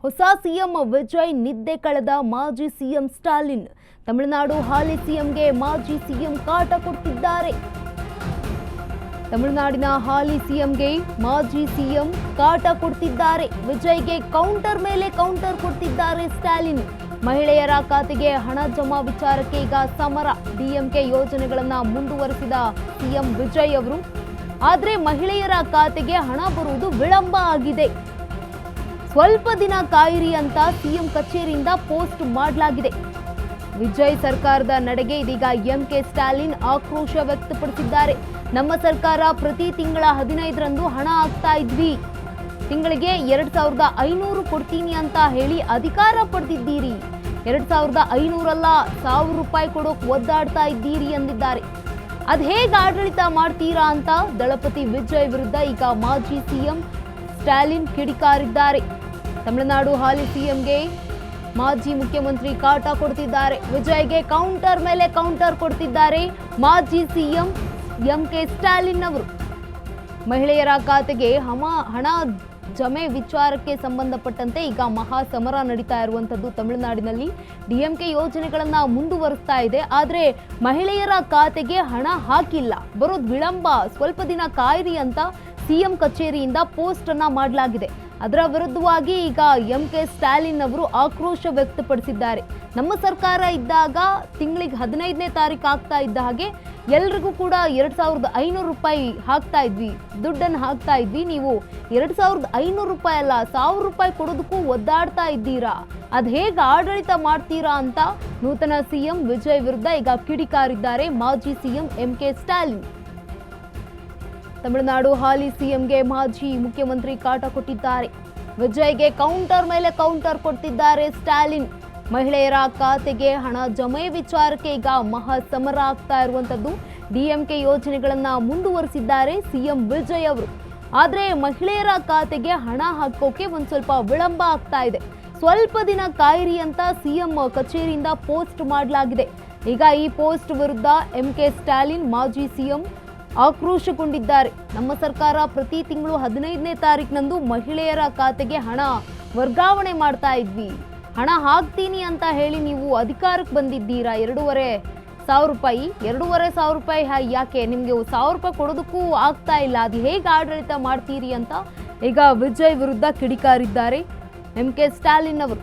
ಹೊಸ ಸಿಎಂ ವಿಜಯ್ ನಿದ್ದೆ ಕಳೆದ ಮಾಜಿ ಸಿಎಂ ಸ್ಟಾಲಿನ್. ತಮಿಳುನಾಡು ಹಾಲಿ ಸಿಎಂಗೆ ಮಾಜಿ ಸಿಎಂ ಕಾಟ ಕೊಡ್ತಿದ್ದಾರೆ. ತಮಿಳುನಾಡಿನ ಹಾಲಿ ಸಿಎಂಗೆ ಮಾಜಿ ಸಿಎಂ ಕಾಟ ಕೊಡ್ತಿದ್ದಾರೆ. ವಿಜಯ್ಗೆ ಕೌಂಟರ್ ಮೇಲೆ ಕೌಂಟರ್ ಕೊಡ್ತಿದ್ದಾರೆ ಸ್ಟಾಲಿನ್. ಮಹಿಳೆಯರ ಖಾತೆಗೆ ಹಣ ಜಮಾ ವಿಚಾರಕ್ಕೆ ಈಗ ಸಮರ. ಡಿಎಂಕೆ ಯೋಜನೆಗಳನ್ನ ಮುಂದುವರಿಸಿದ ಸಿಎಂ ವಿಜಯ್ ಅವರು, ಆದರೆ ಮಹಿಳೆಯರ ಖಾತೆಗೆ ಹಣ ಬರುವುದು ವಿಳಂಬ ಆಗಿದೆ. ಸ್ವಲ್ಪ ದಿನ ಕಾಯಿರಿ ಅಂತ ಸಿಎಂ ಕಚೇರಿಯಿಂದ ಪೋಸ್ಟ್ ಮಾಡಲಾಗಿದೆ. ವಿಜಯ್ ಸರ್ಕಾರದ ನಡೆಗೆ ಇದೀಗ ಎಂಕೆ ಸ್ಟಾಲಿನ್ ಆಕ್ರೋಶ ವ್ಯಕ್ತಪಡಿಸಿದ್ದಾರೆ. ನಮ್ಮ ಸರ್ಕಾರ ಪ್ರತಿ ತಿಂಗಳ 15ರಂದು ಹಣ ಹಾಕ್ತಾ ಇದ್ವಿ, ತಿಂಗಳಿಗೆ 2500 ಕೊಡ್ತೀನಿ ಅಂತ ಹೇಳಿ ಅಧಿಕಾರ ಪಡೆದಿದ್ದೀರಿ. 2500 ಅಲ್ಲ, 1000 ರೂಪಾಯಿ ಕೊಡೋಕ್ ಒದ್ದಾಡ್ತಾ ಇದ್ದೀರಿ ಎಂದಿದ್ದಾರೆ. ಅದ್ ಹೇಗೆ ಆಡಳಿತ ಮಾಡ್ತೀರಾ ಅಂತ ದಳಪತಿ ವಿಜಯ್ ವಿರುದ್ಧ ಈಗ ಮಾಜಿ ಸಿಎಂ ಸ್ಟಾಲಿನ್ ಕಿಡಿಕಾರಿದ್ದಾರೆ. ತಮಿಳುನಾಡು ಹಾಲಿ ಸಿಎಂಗೆ ಮಾಜಿ ಮುಖ್ಯಮಂತ್ರಿ ಕಾಟ ಕೊಡ್ತಿದ್ದಾರೆ. ವಿಜಯ್ಗೆ ಕೌಂಟರ್ ಮೇಲೆ ಕೌಂಟರ್ ಕೊಡ್ತಿದ್ದಾರೆ ಮಾಜಿ ಸಿಎಂ ಎಂಕೆ ಸ್ಟಾಲಿನ್ ಅವರು. ಮಹಿಳೆಯರ ಖಾತೆಗೆ ಹಣ ಜಮೆ ವಿಚಾರಕ್ಕೆ ಸಂಬಂಧಪಟ್ಟಂತೆ ಈಗ ಮಹಾ ಸಮರ ನಡೀತಾ ಇರುವಂತದ್ದು ತಮಿಳುನಾಡಿನಲ್ಲಿ. ಡಿಎಂಕೆ ಯೋಜನೆಗಳನ್ನ ಮುಂದುವರಿಸ್ತಾ ಇದೆ, ಆದ್ರೆ ಮಹಿಳೆಯರ ಖಾತೆಗೆ ಹಣ ಹಾಕಿಲ್ಲ, ಬರೋದು ವಿಳಂಬ, ಸ್ವಲ್ಪ ದಿನ ಕಾಯಿರಿ ಅಂತ ಸಿಎಂ ಕಚೇರಿಯಿಂದ ಪೋಸ್ಟ್ ಅನ್ನ ಮಾಡಲಾಗಿದೆ. ಅದರ ವಿರುದ್ಧವಾಗಿ ಈಗ ಎಂಕೆ ಸ್ಟಾಲಿನ್ ಅವರು ಆಕ್ರೋಶ ವ್ಯಕ್ತಪಡಿಸಿದ್ದಾರೆ. ನಮ್ಮ ಸರ್ಕಾರ ಇದ್ದಾಗ ತಿಂಗಳಿಗೆ 15ನೇ ತಾರೀಕು ಆಗ್ತಾ ಇದ್ದ ಹಾಗೆ ಎಲ್ರಿಗೂ ಕೂಡ 2500 ರೂಪಾಯಿ ಹಾಕ್ತಾ ಇದ್ವಿ, ದುಡ್ಡನ್ನು ಹಾಕ್ತಾ ಇದ್ವಿ. ನೀವು 2500 ರೂಪಾಯಿ ಅಲ್ಲ, 1000 ರೂಪಾಯಿ ಕೊಡೋದಕ್ಕೂ ಒದ್ದಾಡ್ತಾ ಇದ್ದೀರಾ, ಅದ್ ಹೇಗೆ ಆಡಳಿತ ಮಾಡ್ತೀರಾ ಅಂತ ನೂತನ ಸಿಎಂ ವಿಜಯ್ ವಿರುದ್ಧ ಈಗ ಕಿಡಿಕಾರಿದ್ದಾರೆ ಮಾಜಿ ಸಿಎಂ ಎಂಕೆ ಸ್ಟಾಲಿನ್. ತಮಿಳುನಾಡು ಹಾಲಿ ಸಿಎಂಗೆ ಮಾಜಿ ಮುಖ್ಯಮಂತ್ರಿ ಕಾಟ ಕೊಟ್ಟಿದ್ದಾರೆ. ವಿಜಯ್ಗೆ ಕೌಂಟರ್ ಮೇಲೆ ಕೌಂಟರ್ ಕೊಡ್ತಿದ್ದಾರೆ ಸ್ಟಾಲಿನ್. ಮಹಿಳೆಯರ ಖಾತೆಗೆ ಹಣ ಜಮೆ ವಿಚಾರಕ್ಕೆ ಈಗ ಮಹಾ ಸಮರ ಆಗ್ತಾ ಇರುವಂತದ್ದು. ಡಿಎಂಕೆ ಯೋಜನೆಗಳನ್ನ ಮುಂದುವರಿಸಿದ್ದಾರೆ ಸಿಎಂ ವಿಜಯ್ ಅವರು, ಆದ್ರೆ ಮಹಿಳೆಯರ ಖಾತೆಗೆ ಹಣ ಹಾಕೋಕೆ ಒಂದ್ ಸ್ವಲ್ಪ ವಿಳಂಬ ಆಗ್ತಾ ಇದೆ. ಸ್ವಲ್ಪ ದಿನ ಕಾಯಿರಿ ಅಂತ ಸಿಎಂ ಕಚೇರಿಯಿಂದ ಪೋಸ್ಟ್ ಮಾಡಲಾಗಿದೆ. ಈಗ ಈ ಪೋಸ್ಟ್ ವಿರುದ್ಧ ಎಂಕೆ ಸ್ಟಾಲಿನ್ ಮಾಜಿ ಸಿಎಂ ಆಕ್ರೋಶಗೊಂಡಿದ್ದಾರೆ. ನಮ್ಮ ಸರ್ಕಾರ ಪ್ರತಿ ತಿಂಗಳು 15ನೇ ತಾರೀಕಿನಂದು ಮಹಿಳೆಯರ ಖಾತೆಗೆ ಹಣ ವರ್ಗಾವಣೆ ಮಾಡ್ತಾ ಇದ್ವಿ, ಹಣ ಹಾಕ್ತೀನಿ ಅಂತ ಹೇಳಿ ನೀವು ಅಧಿಕಾರಕ್ಕೆ ಬಂದಿದ್ದೀರಾ. 2500 ರೂಪಾಯಿ 2500 ರೂಪಾಯಿ ಯಾಕೆ ನಿಮ್ಗೆ 1000 ರೂಪಾಯಿ ಕೊಡೋದಕ್ಕೂ ಆಗ್ತಾ ಇಲ್ಲ, ಅದು ಹೇಗೆ ಆಡಳಿತ ಮಾಡ್ತೀರಿ ಅಂತ ಈಗ ವಿಜಯ್ ವಿರುದ್ಧ ಕಿಡಿಕಾರಿದ್ದಾರೆ ಎಂಕೆ ಸ್ಟಾಲಿನ್ ಅವರು.